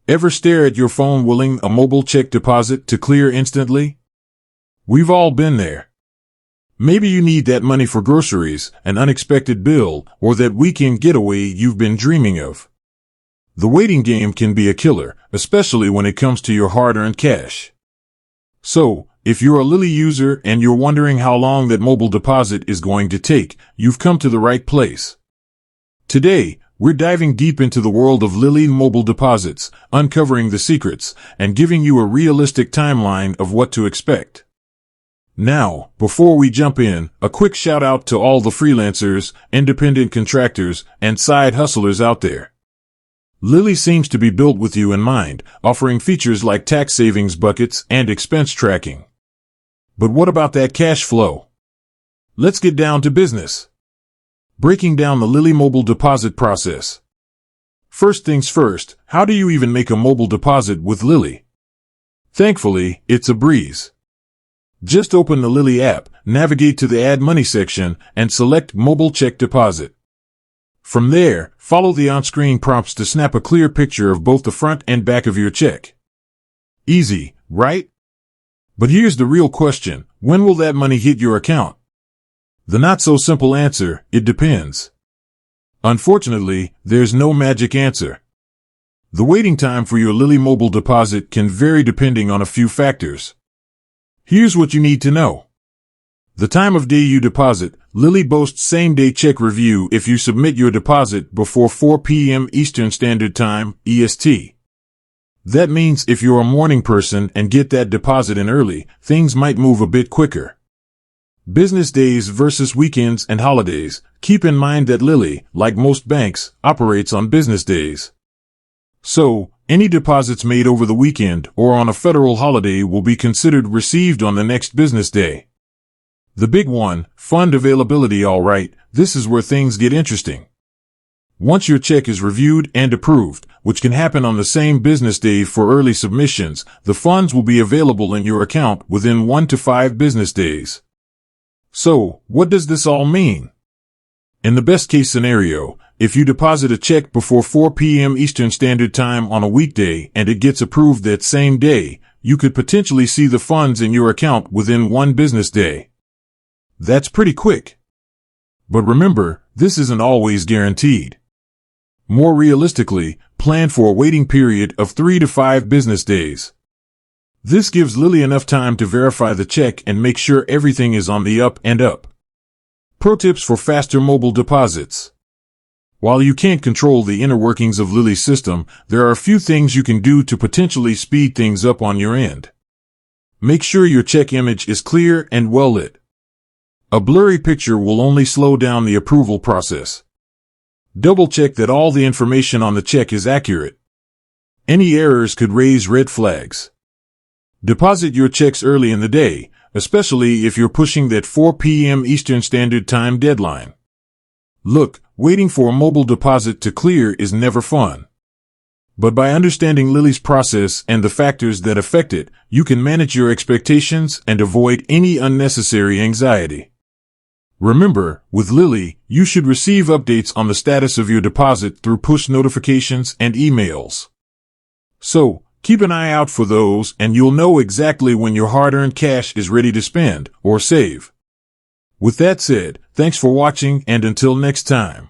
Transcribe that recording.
Ever stare at your phone willing a mobile check deposit to clear instantly? We've all been there. Maybe you need that money for groceries, an unexpected bill, or that weekend getaway you've been dreaming of. The waiting game can be a killer, especially when it comes to your hard-earned cash. So, if you're a Lili user and you're wondering how long that mobile deposit is going to take, you've come to the right place. Today, we're diving deep into the world of Lili mobile deposits, uncovering the secrets, and giving you a realistic timeline of what to expect. Now, before we jump in, a quick shout out to all the freelancers, independent contractors, and side hustlers out there. Lili seems to be built with you in mind, offering features like tax savings buckets and expense tracking. But what about that cash flow? Let's get down to business. Breaking down the Lili mobile deposit process. First things first, how do you even make a mobile deposit with Lili? Thankfully, it's a breeze. Just open the Lili app, navigate to the Add Money section, and select Mobile Check Deposit. From there, follow the on-screen prompts to snap a clear picture of both the front and back of your check. Easy, right? But here's the real question: when will that money hit your account? The not-so-simple answer: it depends. Unfortunately, there's no magic answer. The waiting time for your Lili mobile deposit can vary depending on a few factors. Here's what you need to know. The time of day you deposit. Lili boasts same-day check review if you submit your deposit before 4 p.m. Eastern Standard Time, EST. That means if you're a morning person and get that deposit in early, things might move a bit quicker. Business days versus weekends and holidays. Keep in mind that Lili, like most banks, operates on business days. So, any deposits made over the weekend or on a federal holiday will be considered received on the next business day. The big one, fund availability. All right, this is where things get interesting. Once your check is reviewed and approved, which can happen on the same business day for early submissions, the funds will be available in your account within 1 to 5 business days. So, what does this all mean? In the best case scenario, if you deposit a check before 4 p.m. Eastern Standard Time on a weekday and it gets approved that same day, you could potentially see the funds in your account within 1 business day. That's pretty quick. But remember, this isn't always guaranteed. More realistically, plan for a waiting period of 3 to 5 business days. This gives Lili enough time to verify the check and make sure everything is on the up and up. Pro tips for faster mobile deposits. While you can't control the inner workings of Lili's system, there are a few things you can do to potentially speed things up on your end. Make sure your check image is clear and well lit. A blurry picture will only slow down the approval process. Double check that all the information on the check is accurate. Any errors could raise red flags. Deposit your checks early in the day, especially if you're pushing that 4 p.m. Eastern Standard Time deadline. Look, waiting for a mobile deposit to clear is never fun. But by understanding Lili's process and the factors that affect it, you can manage your expectations and avoid any unnecessary anxiety. Remember, with Lili, you should receive updates on the status of your deposit through push notifications and emails. So, keep an eye out for those and you'll know exactly when your hard-earned cash is ready to spend or save. With that said, thanks for watching and until next time.